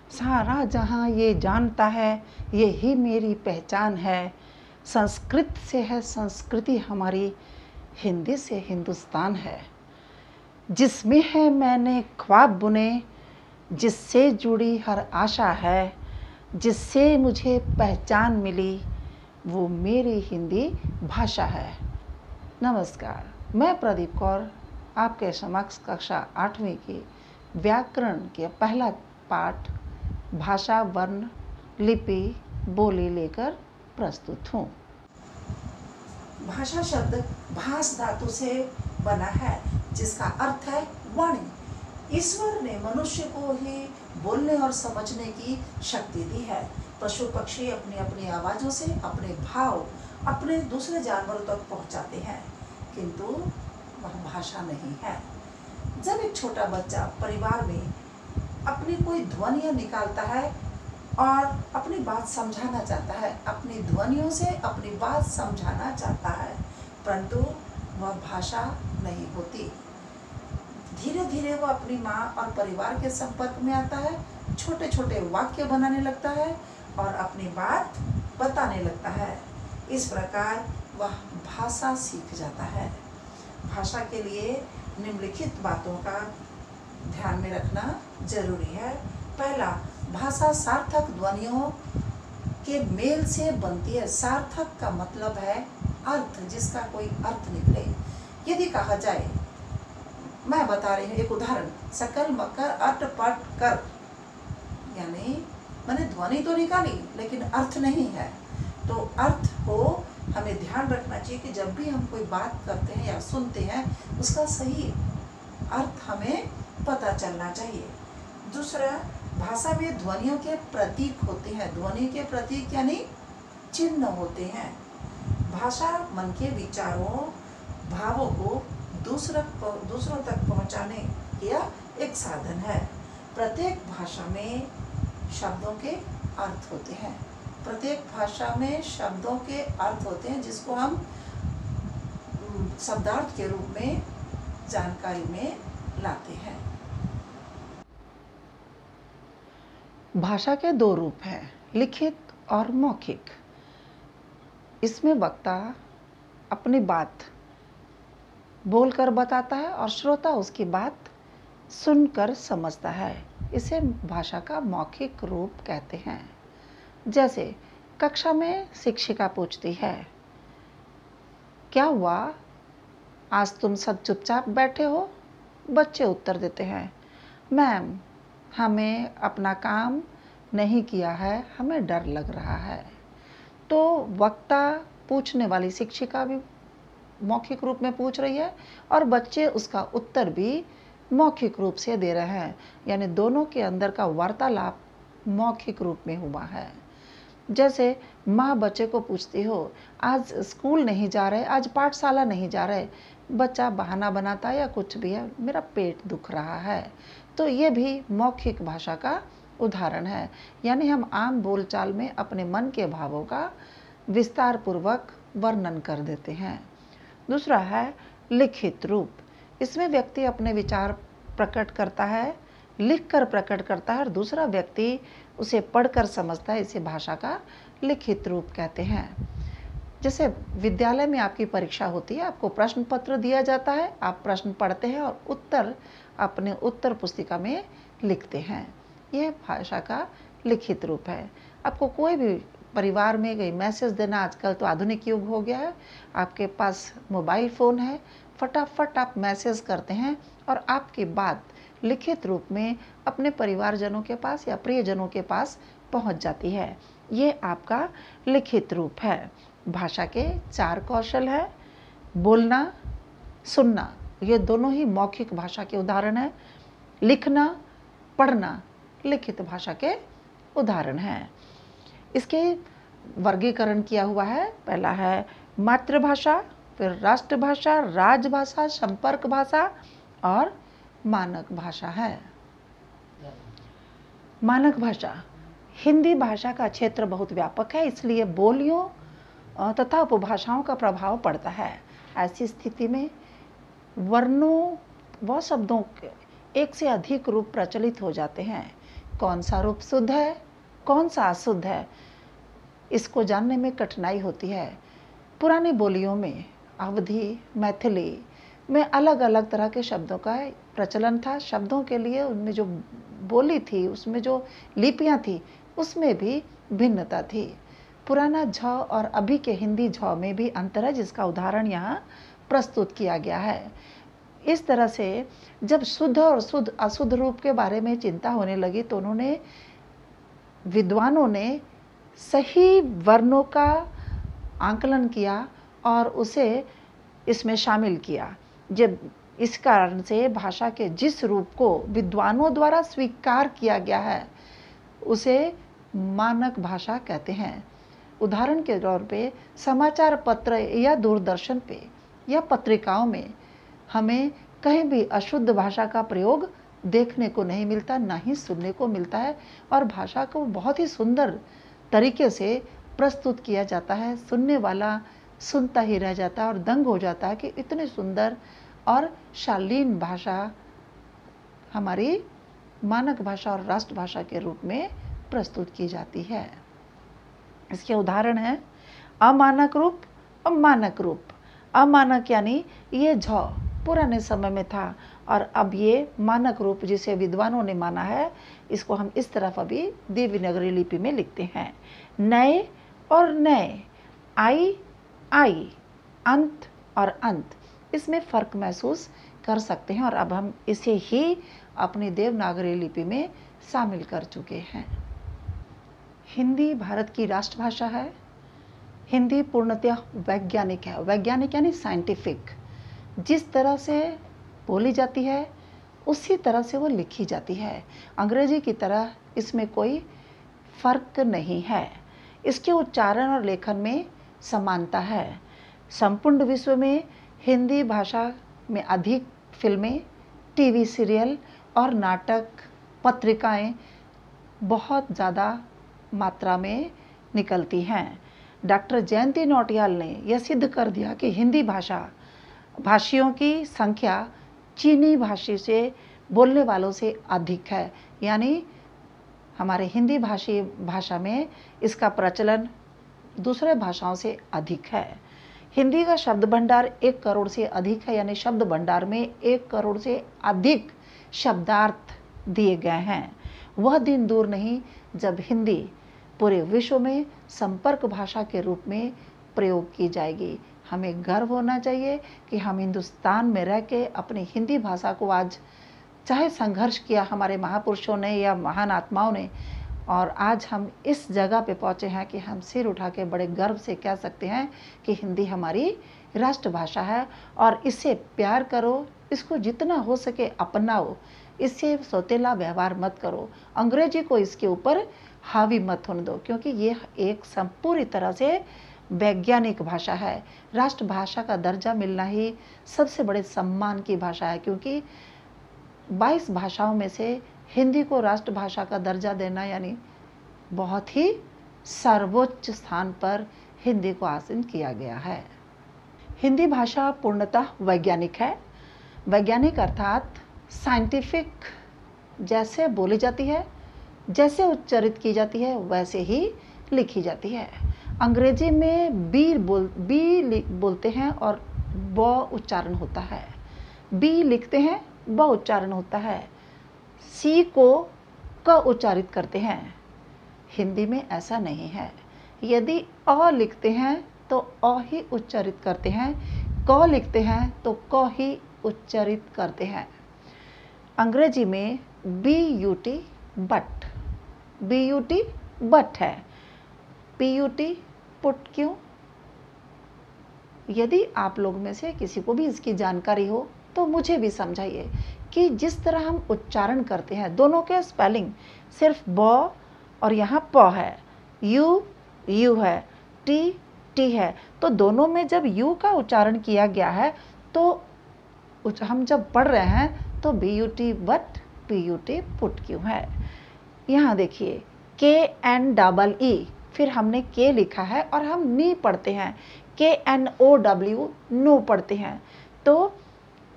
सारा जहां ये जानता है ये ही मेरी पहचान है। संस्कृत से है संस्कृति हमारी, हिंदी से हिंदुस्तान है। जिसमें है मैंने ख्वाब बुने, जिससे जुड़ी हर आशा है, जिससे मुझे पहचान मिली, वो मेरी हिंदी भाषा है। नमस्कार, मैं प्रदीप कौर आपके समक्ष कक्षा 8वीं की व्याकरण के पहला पाठ भाषा, वर्ण, लिपि, बोली लेकर प्रस्तुत हूँ। भाषा शब्द भास धातु से बना है, जिसका अर्थ है वाणी। ईश्वर ने मनुष्य को ही बोलने और समझने की शक्ति दी है। पशु पक्षी अपनी अपनी आवाजों से अपने भाव अपने दूसरे जानवरों तक पहुंचाते हैं, किंतु वह भाषा नहीं है। जब एक छोटा बच्चा परिवार में अपनी कोई ध्वनियाँ निकालता है और अपनी बात समझाना चाहता है, अपनी ध्वनियों से अपनी बात समझाना चाहता है, परंतु वह भाषा नहीं होती। धीरे धीरे वह अपनी माँ और परिवार के संपर्क में आता है, छोटे छोटे वाक्य बनाने लगता है और अपनी बात बताने लगता है। इस प्रकार वह भाषा सीख जाता है। भाषा के लिए निम्नलिखित बातों का ध्यान में रखना जरूरी है। पहला, भाषा सार्थक ध्वनियों के मेल से बनती है। सार्थक का मतलब है अर्थ, जिसका कोई अर्थ निकले। यदि कहा जाए, मैं बता रही हूँ एक उदाहरण, सकल मकर अट पट कर, यानी मैंने ध्वनि तो निकाली लेकिन अर्थ नहीं है। तो अर्थ को हमें ध्यान रखना चाहिए कि जब भी हम कोई बात करते हैं या सुनते हैं, उसका सही अर्थ हमें पता चलना चाहिए। दूसरा, भाषा में ध्वनियों के प्रतीक होते हैं। ध्वनि के प्रतीक यानी चिन्ह होते हैं। भाषा मन के विचारों, भावों को दूसरों तक पहुंचाने का एक साधन है। प्रत्येक भाषा में शब्दों के अर्थ होते हैं। प्रत्येक भाषा में शब्दों के अर्थ होते हैं, जिसको हम शब्दार्थ के रूप में जानकारी में लाते हैं। भाषा के दो रूप हैं, लिखित और मौखिक। इसमें वक्ता अपनी बात बोलकर बताता है और श्रोता उसकी बात सुनकर समझता है। इसे भाषा का मौखिक रूप कहते हैं। जैसे कक्षा में शिक्षिका पूछती है, क्या हुआ, आज तुम सब चुपचाप बैठे हो? बच्चे उत्तर देते हैं, मैम हमें अपना काम नहीं किया है, हमें डर लग रहा है। तो वक्ता पूछने वाली शिक्षिका भी मौखिक रूप में पूछ रही है और बच्चे उसका उत्तर भी मौखिक रूप से दे रहे हैं, यानी दोनों के अंदर का वार्तालाप मौखिक रूप में हुआ है। जैसे माँ बच्चे को पूछती हो, आज स्कूल नहीं जा रहे, आज पाठशाला नहीं जा रहे। बच्चा बहाना बनाता है या कुछ भी है, मेरा पेट दुख रहा है। तो ये भी मौखिक भाषा का उदाहरण है, यानी हम आम बोलचाल में अपने मन के भावों का विस्तार पूर्वक वर्णन कर देते हैं। दूसरा है लिखित रूप। इसमें व्यक्ति अपने विचार प्रकट करता है, लिखकर प्रकट करता है और दूसरा व्यक्ति उसे पढ़कर समझता है। इसे भाषा का लिखित रूप कहते हैं। जैसे विद्यालय में आपकी परीक्षा होती है, आपको प्रश्न पत्र दिया जाता है, आप प्रश्न पढ़ते हैं और उत्तर अपने उत्तर पुस्तिका में लिखते हैं। यह भाषा का लिखित रूप है। आपको कोई भी परिवार में कोई मैसेज देना, आजकल तो आधुनिक युग हो गया है, आपके पास मोबाइल फ़ोन है, फटाफट आप मैसेज करते हैं और आपकी बात लिखित रूप में अपने परिवारजनों के पास या प्रियजनों के पास पहुंच जाती है। ये आपका लिखित रूप है। भाषा के 4 कौशल है, बोलना, सुनना, ये दोनों ही मौखिक भाषा के उदाहरण हैं। लिखना, पढ़ना लिखित भाषा के उदाहरण हैं। इसके वर्गीकरण किया हुआ है। पहला है मातृभाषा, फिर राष्ट्रभाषा, राजभाषा, संपर्क भाषा और मानक भाषा है। मानक भाषा, हिंदी भाषा का क्षेत्र बहुत व्यापक है, इसलिए बोलियों तथा उपभाषाओं का प्रभाव पड़ता है। ऐसी स्थिति में वर्णों व शब्दों के एक से अधिक रूप प्रचलित हो जाते हैं। कौन सा रूप शुद्ध है, कौन सा अशुद्ध है, इसको जानने में कठिनाई होती है। पुरानी बोलियों में, अवधी, मैथिली में अलग अलग तरह के शब्दों का प्रचलन था। शब्दों के लिए उनमें जो बोली थी, उसमें जो लिपियां थी, उसमें भी भिन्नता थी। पुराना झ और अभी के हिंदी झ में भी अंतर है, जिसका उदाहरण यहाँ प्रस्तुत किया गया है। इस तरह से जब शुद्ध और शुद्ध अशुद्ध रूप के बारे में चिंता होने लगी तो उन्होंने, विद्वानों ने सही वर्णों का आंकलन किया और उसे इसमें शामिल किया। जब इस कारण से भाषा के जिस रूप को विद्वानों द्वारा स्वीकार किया गया है, उसे मानक भाषा कहते हैं। उदाहरण के तौर पे समाचार पत्र या दूरदर्शन पे या पत्रिकाओं में हमें कहीं भी अशुद्ध भाषा का प्रयोग देखने को नहीं मिलता, ना ही सुनने को मिलता है। और भाषा को बहुत ही सुंदर तरीके से प्रस्तुत किया जाता है। सुनने वाला सुनता ही रह जाता है और दंग हो जाता है कि इतनी सुंदर और शालीन भाषा हमारी मानक भाषा और राष्ट्रभाषा के रूप में प्रस्तुत की जाती है। इसके उदाहरण हैं अमानक रूप और मानक रूप। अमानक यानी ये झ पुराने समय में था और अब ये मानक रूप जिसे विद्वानों ने माना है, इसको हम इस तरफ अभी देवनागरी लिपि में लिखते हैं। नए और नए, आई आई, अंत और अंत, इसमें फर्क महसूस कर सकते हैं और अब हम इसे ही अपनी देवनागरी लिपि में शामिल कर चुके हैं। हिंदी भारत की राष्ट्रभाषा है। हिंदी पूर्णतः वैज्ञानिक है। वैज्ञानिक यानी साइंटिफिक। जिस तरह से बोली जाती है उसी तरह से वो लिखी जाती है। अंग्रेजी की तरह इसमें कोई फर्क नहीं है। इसके उच्चारण और लेखन में समानता है। संपूर्ण विश्व में हिंदी भाषा में अधिक फिल्में, टीवी सीरियल और नाटक, पत्रिकाएं बहुत ज़्यादा मात्रा में निकलती हैं। डॉक्टर जयंती नौटियाल ने यह सिद्ध कर दिया कि हिंदी भाषियों की संख्या चीनी भाषी से बोलने वालों से अधिक है। यानी हमारे हिंदी भाषा में इसका प्रचलन दूसरे भाषाओं से अधिक है। हिंदी का शब्द भंडार 1 करोड़ से अधिक है। यानी शब्द भंडार में 1 करोड़ से अधिक शब्दार्थ दिए गए हैं। वह दिन दूर नहीं जब हिंदी पूरे विश्व में संपर्क भाषा के रूप में प्रयोग की जाएगी। हमें गर्व होना चाहिए कि हम हिंदुस्तान में रह के अपनी हिंदी भाषा को आज, चाहे संघर्ष किया हमारे महापुरुषों ने या महान आत्माओं ने, और आज हम इस जगह पे पहुँचे हैं कि हम सिर उठा के बड़े गर्व से कह सकते हैं कि हिंदी हमारी राष्ट्रभाषा है। और इससे प्यार करो, इसको जितना हो सके अपनाओ, इससे सौतेला व्यवहार मत करो। अंग्रेजी को इसके ऊपर हावी मत होने दो, क्योंकि ये एक पूरी तरह से वैज्ञानिक भाषा है। राष्ट्रभाषा का दर्जा मिलना ही सबसे बड़े सम्मान की भाषा है, क्योंकि 22 भाषाओं में से हिंदी को राष्ट्रभाषा का दर्जा देना यानी बहुत ही सर्वोच्च स्थान पर हिंदी को आसीन किया गया है। हिंदी भाषा पूर्णतः वैज्ञानिक है। वैज्ञानिक अर्थात साइंटिफिक। जैसे बोली जाती है, जैसे उच्चारित की जाती है, वैसे ही लिखी जाती है। अंग्रेजी में बी बोलते हैं और ब उच्चारण होता है। बी लिखते हैं, ब उच्चारण होता है। सी को क उच्चारित करते हैं। हिंदी में ऐसा नहीं है। यदि अ लिखते हैं तो अ ही उच्चारित करते हैं, क लिखते हैं तो क ही उच्चारित करते हैं। अंग्रेजी में BUT बट, BUT बट है। PUT पुट क्यों? यदि आप लोग में से किसी को भी इसकी जानकारी हो तो मुझे भी समझाइए कि जिस तरह हम उच्चारण करते हैं, दोनों के स्पेलिंग सिर्फ ब और यहाँ प है, यू है, टी है, तो दोनों में जब यू का उच्चारण किया गया है तो हम जब पढ़ रहे हैं तो BUT बट, PUT पुट क्यों है। यहाँ देखिए KNEE, फिर हमने के लिखा है और हम नी पढ़ते हैं, KNOW नो पढ़ते हैं। तो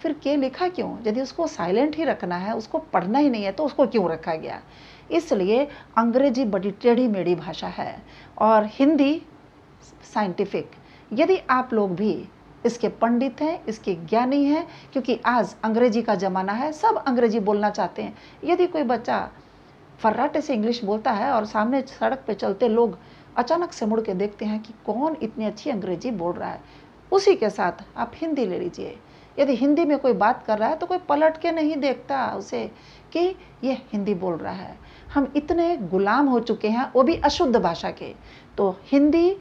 फिर के लिखा क्यों? यदि उसको साइलेंट ही रखना है, उसको पढ़ना ही नहीं है, तो उसको क्यों रखा गया? इसलिए अंग्रेजी बड़ी टेढ़ी मेढ़ी भाषा है और हिंदी साइंटिफिक। यदि आप लोग भी इसके पंडित हैं, इसके ज्ञानी हैं, क्योंकि आज अंग्रेजी का ज़माना है, सब अंग्रेजी बोलना चाहते हैं। यदि कोई बच्चा फर्राटे से इंग्लिश बोलता है और सामने सड़क पे चलते लोग अचानक से मुड़ के देखते हैं कि कौन इतनी अच्छी अंग्रेजी बोल रहा है, उसी के साथ आप हिंदी ले लीजिए। यदि हिंदी में कोई बात कर रहा है तो कोई पलट के नहीं देखता उसे कि ये हिंदी बोल रहा है। हम इतने गुलाम हो चुके हैं, वो भी अशुद्ध भाषा के। तो हिंदी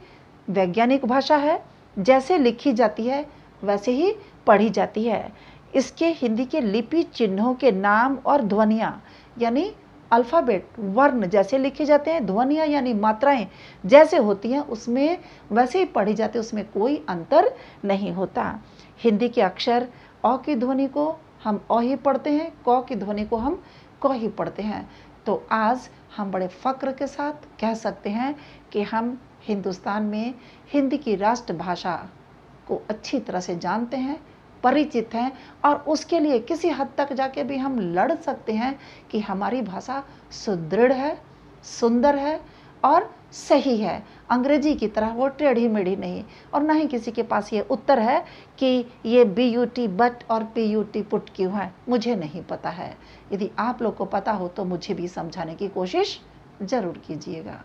वैज्ञानिक भाषा है, जैसे लिखी जाती है वैसे ही पढ़ी जाती है। इसके हिंदी के लिपि चिन्हों के नाम और ध्वनियाँ यानी अल्फ़ाबेट वर्ण जैसे लिखे जाते हैं, ध्वनियाँ यानी मात्राएं जैसे होती हैं उसमें वैसे ही पढ़ी जाती है, उसमें कोई अंतर नहीं होता। हिंदी के अक्षर अ की ध्वनि को हम अ ही पढ़ते हैं, क की ध्वनि को हम क ही पढ़ते हैं। तो आज हम बड़े फ़क्र के साथ कह सकते हैं कि हम हिंदुस्तान में हिंदी की राष्ट्रभाषा को अच्छी तरह से जानते हैं, परिचित हैं और उसके लिए किसी हद तक जाके भी हम लड़ सकते हैं कि हमारी भाषा सुदृढ़ है, सुंदर है और सही है। अंग्रेजी की तरह वो टेढ़ी मेढ़ी नहीं, और ना ही किसी के पास ये उत्तर है कि ये BUT बट और PUT पुट क्यों है, मुझे नहीं पता है। यदि आप लोग को पता हो तो मुझे भी समझाने की कोशिश ज़रूर कीजिएगा।